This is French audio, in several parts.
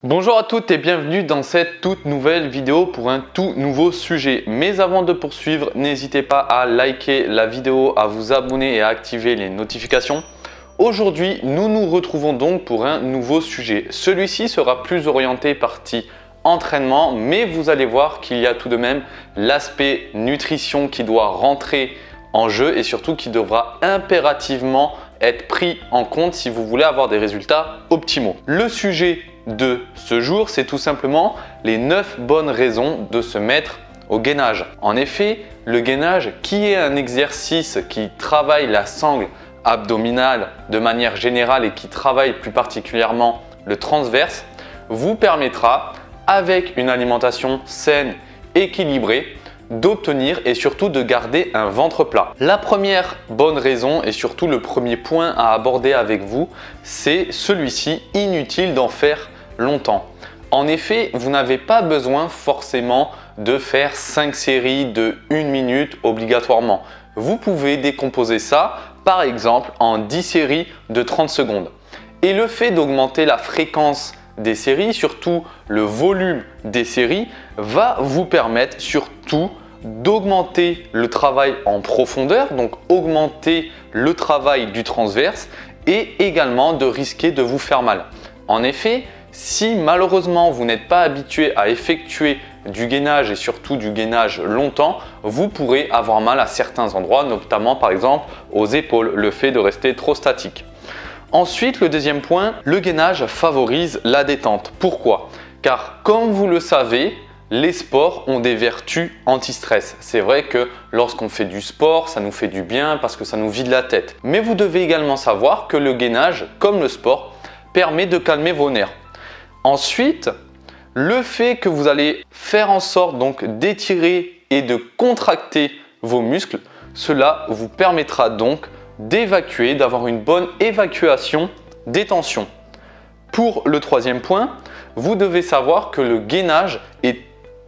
Bonjour à toutes et bienvenue dans cette toute nouvelle vidéo pour un tout nouveau sujet. Mais avant de poursuivre, n'hésitez pas à liker la vidéo, à vous abonner et à activer les notifications. Aujourd'hui, nous nous retrouvons donc pour un nouveau sujet. Celui-ci sera plus orienté partie entraînement, mais vous allez voir qu'il y a tout de même l'aspect nutrition qui doit rentrer en jeu et surtout qui devra impérativement être pris en compte si vous voulez avoir des résultats optimaux. Le sujet de ce jour, c'est tout simplement les 9 bonnes raisons de se mettre au gainage. En effet, le gainage, qui est un exercice qui travaille la sangle abdominale de manière générale et qui travaille plus particulièrement le transverse, vous permettra, avec une alimentation saine, équilibrée, d'obtenir et surtout de garder un ventre plat. La première bonne raison et surtout le premier point à aborder avec vous, c'est celui-ci: inutile d'en faire longtemps. En effet, vous n'avez pas besoin forcément de faire 5 séries de 1 minute obligatoirement. Vous pouvez décomposer ça par exemple en 10 séries de 30 secondes. Et le fait d'augmenter la fréquence des séries, surtout le volume des séries, va vous permettre surtout d'augmenter le travail en profondeur, donc augmenter le travail du transverse et également de risquer de vous faire mal. En effet, si malheureusement vous n'êtes pas habitué à effectuer du gainage et surtout du gainage longtemps, vous pourrez avoir mal à certains endroits, notamment par exemple aux épaules, le fait de rester trop statique. Ensuite, le deuxième point, le gainage favorise la détente. Pourquoi? Car comme vous le savez, les sports ont des vertus anti-stress. C'est vrai que lorsqu'on fait du sport, ça nous fait du bien parce que ça nous vide la tête. Mais vous devez également savoir que le gainage, comme le sport, permet de calmer vos nerfs. Ensuite, le fait que vous allez faire en sorte donc d'étirer et de contracter vos muscles, cela vous permettra donc d'évacuer, d'avoir une bonne évacuation des tensions. Pour le troisième point, vous devez savoir que le gainage est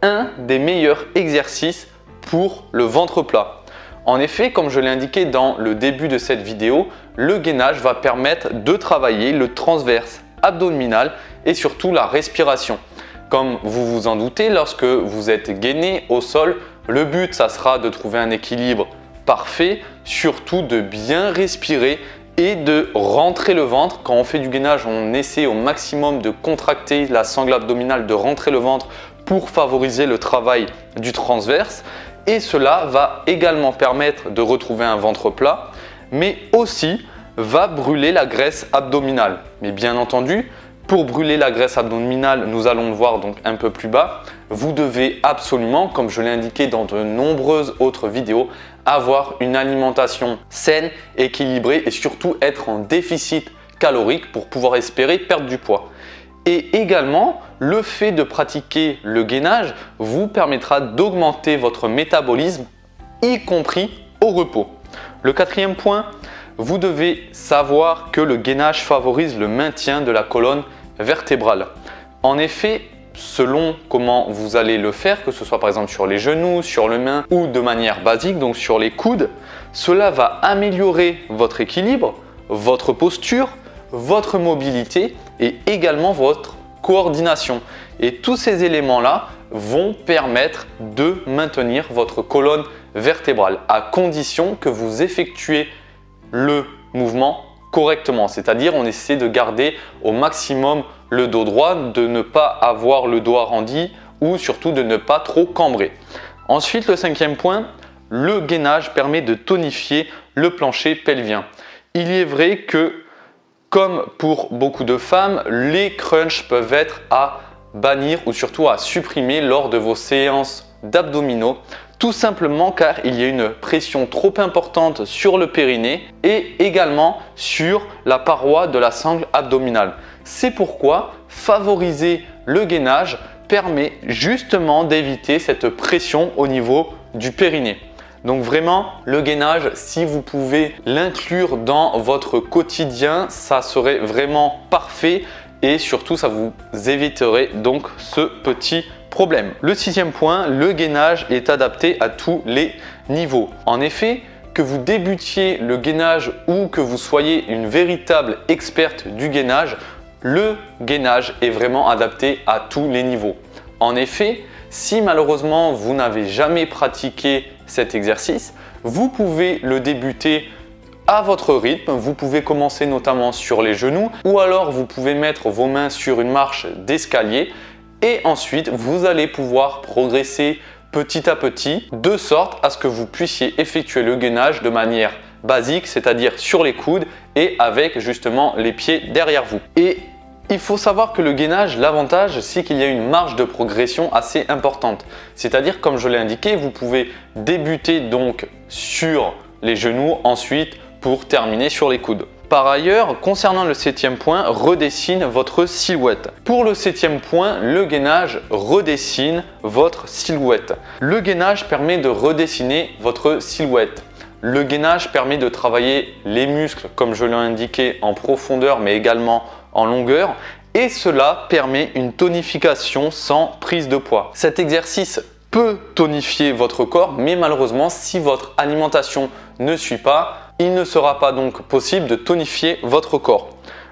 un des meilleurs exercices pour le ventre plat. En effet, comme je l'ai indiqué dans le début de cette vidéo, le gainage va permettre de travailler le transverse abdominal et surtout la respiration. Comme vous vous en doutez, lorsque vous êtes gainé au sol, le but ça sera de trouver un équilibre parfait, surtout de bien respirer et de rentrer le ventre. Quand on fait du gainage, on essaie au maximum de contracter la sangle abdominale, de rentrer le ventre pour favoriser le travail du transverse. Et cela va également permettre de retrouver un ventre plat, mais aussi va brûler la graisse abdominale. Mais bien entendu, pour brûler la graisse abdominale, nous allons le voir donc un peu plus bas, vous devez absolument, comme je l'ai indiqué dans de nombreuses autres vidéos, avoir une alimentation saine, équilibrée et surtout être en déficit calorique pour pouvoir espérer perdre du poids. Et également, le fait de pratiquer le gainage vous permettra d'augmenter votre métabolisme, y compris au repos. Le quatrième point, vous devez savoir que le gainage favorise le maintien de la colonne vertébrale. En effet, selon comment vous allez le faire, que ce soit par exemple sur les genoux, sur les mains ou de manière basique, donc sur les coudes, cela va améliorer votre équilibre, votre posture, votre mobilité et également votre coordination. Et tous ces éléments-là vont permettre de maintenir votre colonne vertébrale à condition que vous effectuez le mouvement correctement, c'est-à-dire on essaie de garder au maximum le dos droit, de ne pas avoir le dos arrondi ou surtout de ne pas trop cambrer. Ensuite, le cinquième point, le gainage permet de tonifier le plancher pelvien. Il est vrai que, comme pour beaucoup de femmes, les crunchs peuvent être à bannir ou surtout à supprimer lors de vos séances d'abdominaux. Tout simplement car il y a une pression trop importante sur le périnée et également sur la paroi de la sangle abdominale. C'est pourquoi favoriser le gainage permet justement d'éviter cette pression au niveau du périnée. Donc vraiment, le gainage, si vous pouvez l'inclure dans votre quotidien, ça serait vraiment parfait et surtout ça vous éviterait donc ce petit problème. Le sixième point, le gainage est adapté à tous les niveaux. En effet, que vous débutiez le gainage ou que vous soyez une véritable experte du gainage, le gainage est vraiment adapté à tous les niveaux. En effet, si malheureusement vous n'avez jamais pratiqué cet exercice, vous pouvez le débuter à votre rythme. Vous pouvez commencer notamment sur les genoux ou alors vous pouvez mettre vos mains sur une marche d'escalier et ensuite vous allez pouvoir progresser petit à petit de sorte à ce que vous puissiez effectuer le gainage de manière basique, c'est-à-dire sur les coudes et avec justement les pieds derrière vous. Et il faut savoir que le gainage, l'avantage, c'est qu'il y a une marge de progression assez importante. C'est-à-dire, comme je l'ai indiqué, vous pouvez débuter donc sur les genoux, ensuite pour terminer sur les coudes. Par ailleurs, concernant le 7e point, redessine votre silhouette. Pour le 7e point, le gainage redessine votre silhouette. Le gainage permet de redessiner votre silhouette. Le gainage permet de travailler les muscles, comme je l'ai indiqué, en profondeur, mais également en longueur. Et cela permet une tonification sans prise de poids. Cet exercice peut tonifier votre corps, mais malheureusement, si votre alimentation ne suit pas, il ne sera pas donc possible de tonifier votre corps.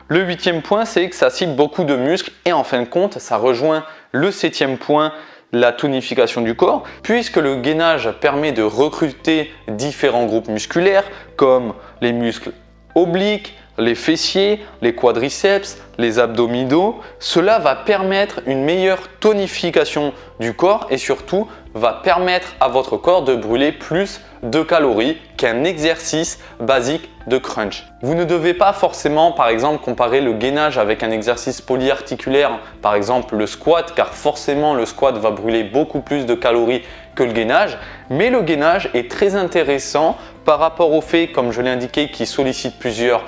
Le 8e point, c'est que ça cible beaucoup de muscles et en fin de compte, ça rejoint le 7e point, la tonification du corps, puisque le gainage permet de recruter différents groupes musculaires comme les muscles obliques, les fessiers, les quadriceps, les abdominaux. Cela va permettre une meilleure tonification du corps et surtout va permettre à votre corps de brûler plus de calories qu'un exercice basique de crunch. Vous ne devez pas forcément par exemple comparer le gainage avec un exercice polyarticulaire, par exemple le squat, car forcément le squat va brûler beaucoup plus de calories que le gainage, mais le gainage est très intéressant par rapport au fait, comme je l'ai indiqué, qu'il sollicite plusieurs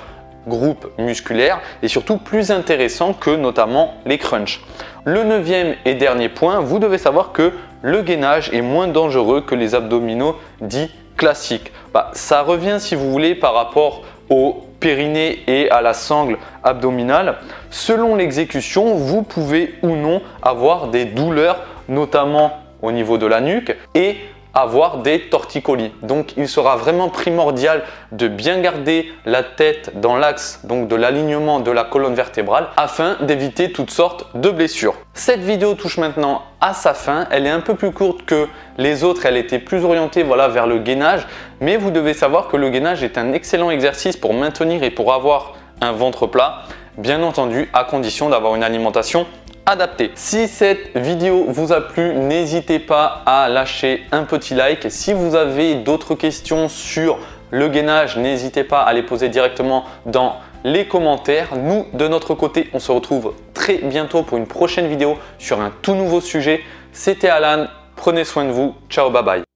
groupes musculaires et surtout plus intéressant que notamment les crunchs. Le 9e et dernier point, vous devez savoir que le gainage est moins dangereux que les abdominaux dits classiques. Ça revient si vous voulez par rapport au périnée et à la sangle abdominale. Selon l'exécution, vous pouvez ou non avoir des douleurs, notamment au niveau de la nuque et avoir des torticolis. Donc il sera vraiment primordial de bien garder la tête dans l'axe donc de l'alignement de la colonne vertébrale afin d'éviter toutes sortes de blessures. Cette vidéo touche maintenant à sa fin. Elle est un peu plus courte que les autres, elle était plus orientée vers le gainage, mais vous devez savoir que le gainage est un excellent exercice pour maintenir et pour avoir un ventre plat, bien entendu à condition d'avoir une alimentation adapté. Si cette vidéo vous a plu, n'hésitez pas à lâcher un petit like. Si vous avez d'autres questions sur le gainage, n'hésitez pas à les poser directement dans les commentaires. Nous, de notre côté, on se retrouve très bientôt pour une prochaine vidéo sur un tout nouveau sujet. C'était Alan, prenez soin de vous. Ciao, bye bye.